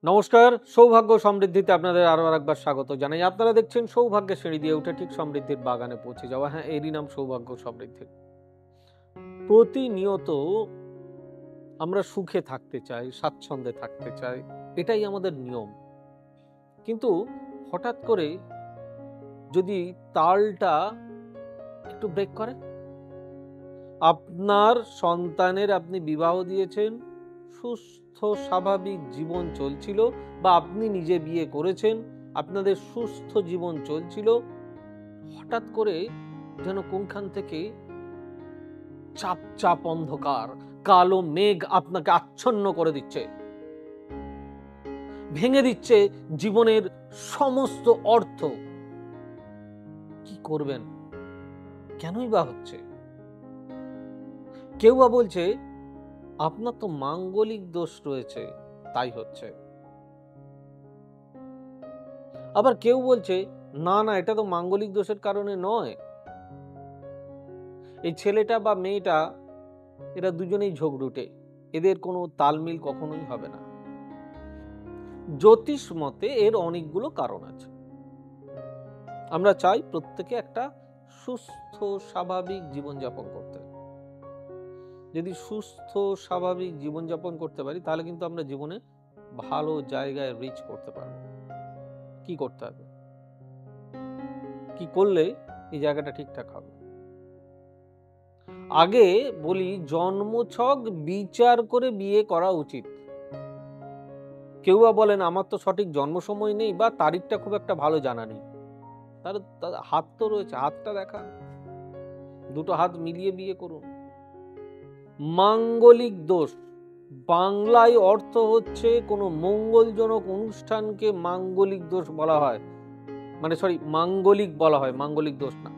নমস্কার, সৌভাগ্য সমৃদ্ধিতে আপনাদের আরো একবার স্বাগত জানাই। আপনারা দেখছেন সৌভাগ্যের সিঁড়ি দিয়ে উঠে ঠিক সমৃদ্ধির বাগানে পৌঁছে যাওয়া। হ্যাঁ, এরই নাম সৌভাগ্য সমৃদ্ধি। প্রতিনিয়ত আমরা সুখে থাকতে চাই, স্বাচ্ছন্দ্যে থাকতে চাই, এটাই আমাদের নিয়ম। কিন্তু হঠাৎ করে যদি তালটা একটু ব্রেক করে, আপনার সন্তানের আপনি বিবাহ দিয়েছেন, সুস্থ স্বাভাবিক জীবন চলছিল, বা আপনি নিজে বিয়ে করেছেন, আপনাদের সুস্থ জীবন চলছিল, হঠাৎ করে যেন কোনখান থেকে চাপ চাপ অন্ধকার, কালো মেঘ আপনাকে আচ্ছন্ন করে দিচ্ছে, ভেঙে দিচ্ছে জীবনের সমস্ত অর্থ। কি করবেন? কেনই বা হচ্ছে? কেউ বা বলছে আপনার তো মাঙ্গলিক দোষ রয়েছে, তাই হচ্ছে। আবার কেউ বলছে না না, এটা তো মাঙ্গলিক দোষের কারণে নয়, এই ছেলেটা বা মেয়েটা এরা দুজনেই ঝগড়ুটে, এদের কোনো তালমিল কখনোই হবে না। জ্যোতিষ মতে এর অনেকগুলো কারণ আছে। আমরা চাই প্রত্যেকে একটা সুস্থ স্বাভাবিক জীবনযাপন করতে। যদি সুস্থ স্বাভাবিক জীবনযাপন করতে পারি, তাহলে কিন্তু আমরা জীবনে ভালো জায়গায় রিচ করতে পারবো। কি করতে হবে? কি করলে এই জায়গাটা ঠিকঠাক হবে? আগে বলি, জন্মছক বিচার করে বিয়ে করা উচিত। কেউ বা বলেন আমার তো সঠিক জন্ম সময় নেই, বা তারিখটা খুব একটা ভালো জানা নেই। তাহলে হাত তো রয়েছে, হাতটা দেখান, দুটো হাত মিলিয়ে বিয়ে করুন। মাঙ্গলিক দোষ বাংলায় অর্থ হচ্ছে কোনো মঙ্গলজনক অনুষ্ঠানকে মাঙ্গলিক দোষ বলা হয়, মানে মাঙ্গলিক বলা হয়, মাঙ্গলিক দোষ না।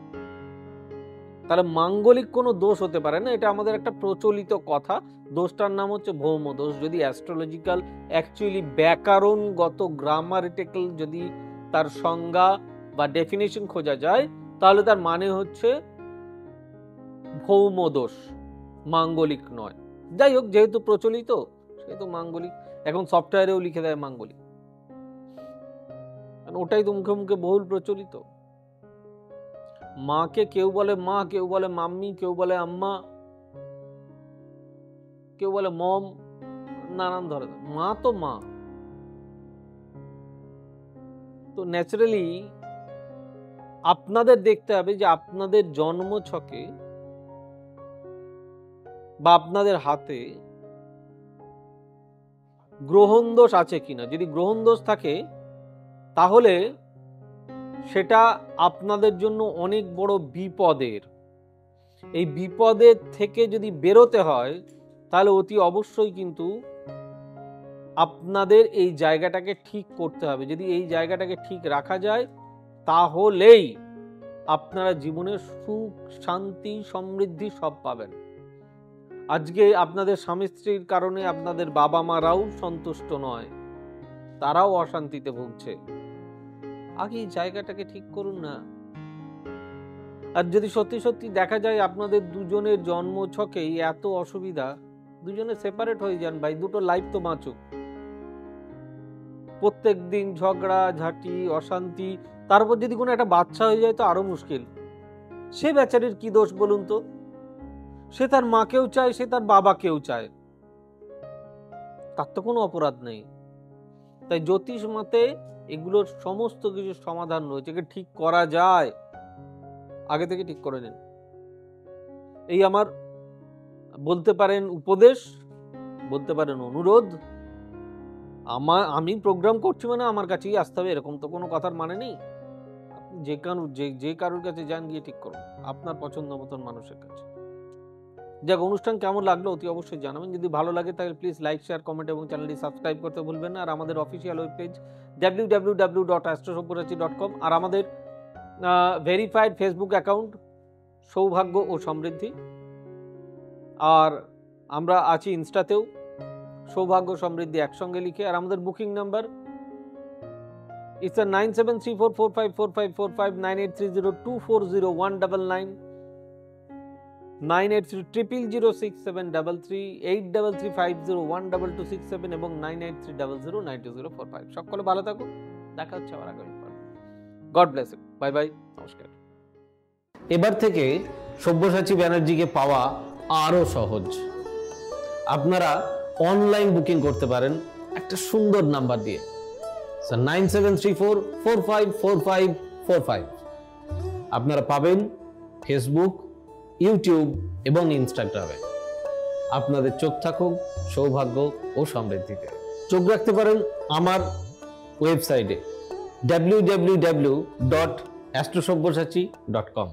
তাহলে মাঙ্গলিক কোনো দোষ হতে পারে না, এটা আমাদের একটা প্রচলিত কথা। দোষটার নাম হচ্ছে ভৌম দোষ। যদি অ্যাস্ট্রোলজিক্যাল, অ্যাকচুয়ালি ব্যাকরণগত, গ্রামারিটিক্যাল যদি তার সংজ্ঞা বা ডেফিনেশন খোঁজা যায়, তাহলে তার মানে হচ্ছে ভৌম দোষ, মাঙ্গলিক নয়। যাই হোক, যেহেতু প্রচলিত সেহেতু মাঙ্গলিক। এখন সফটওয়্যারেও লিখে দেয় মাঙ্গলিক, ওটাই তো মুখে মুখে বহুল প্রচলিত। মাকে কেউ বলে মা, কেউ বলে মাম্মি, কেউ বলে আম্মা, কেউ বলে মম, নানান ধরনের। মা তো মা। তো ন্যাচারালি আপনাদের দেখতে হবে যে আপনাদের জন্ম ছকে বা আপনাদের হাতে গ্রহণ দোষ আছে কিনা। যদি গ্রহণ দোষ থাকে, তাহলে সেটা আপনাদের জন্য অনেক বড় বিপদের। এই বিপদের থেকে যদি বেরোতে হয়, তাহলে অতি অবশ্যই কিন্তু আপনাদের এই জায়গাটাকে ঠিক করতে হবে। যদি এই জায়গাটাকে ঠিক রাখা যায়, তাহলেই আপনারা জীবনের সুখ, শান্তি, সমৃদ্ধি সব পাবেন। আজকে আপনাদের স্বামী স্ত্রীর কারণে আপনাদের বাবা মারাও সন্তুষ্ট নয়, তারাও অশান্তিতে ভুগছে। আগে এই জায়গাটাকে ঠিক করুন না। আর যদি সত্যি সত্যি দেখা যায় আপনাদের দুজনের জন্ম ছকেই এত অসুবিধা, দুজনে সেপারেট হয়ে যান ভাই, দুটো লাইফ তো বাঁচুক। প্রত্যেক দিন ঝগড়া ঝাঁটি, অশান্তি, তারপর যদি কোনো একটা বাচ্চা হয়ে যায় তো আরো মুশকিল। সে বেচারির কি দোষ বলুন তো? সে তার মাকেও চায়, সে তার বাবাকেও চায়, তার তো কোনো অপরাধ নেই। তাই জ্যোতিষ মতে এগুলোর সমস্ত কিছু সমাধান রয়েছে, ঠিক করা যায়। আগে থেকে ঠিক করে নিন। এই আমার বলতে পারেন উপদেশ, বলতে পারেন অনুরোধ। আমি প্রোগ্রাম করছি মানে আমার কাছেই আসতে হবে এরকম তো কোনো কথার মানে নেই। যে কারোর কাছে যান, গিয়ে ঠিক করুন আপনার পছন্দ মতন মানুষের কাছে। যাক, অনুষ্ঠান কেমন লাগলো অতি অবশ্যই জানাবেন। যদি ভালো লাগে তাহলে প্লিজ লাইক, শেয়ার, কমেন্ট এবং চ্যানেলটি সাবস্ক্রাইব করতে ভুলবেন না। আর আমাদের অফিসিয়াল ওয়েব পেজ www.astrosopurachi.com, আর আমাদের ভেরিফাইড ফেসবুক অ্যাকাউন্ট সৌভাগ্য ও সমৃদ্ধি। আর আমরা আছি ইনস্টাতেও, সৌভাগ্য সমৃদ্ধি একসঙ্গে লিখে। আর আমাদের বুকিং নাম্বার ইটস 9734454545 9830240199। 9830067333, 8335012267 এবং 9830092045। সকলে ভালো থাকুন, দেখা হচ্ছে আবার আগামী পর্বে। God bless you, bye bye, নমস্কার। এবার থেকে সব্যসাচী ব্যানার্জিকে পাওয়া আরো সহজ। আপনারা অনলাইন বুকিং করতে পারেন একটা সুন্দর নাম্বার দিয়ে, 9734454545। আপনারা পাবেন ফেসবুক, ইউটিউব এবং ইনস্টাগ্রামে। আপনাদের চোখ থাকুক সৌভাগ্য ও সমৃদ্ধিতে। চোখ রাখতে পারেন আমার ওয়েবসাইটে www.astrosabbyasachi.com।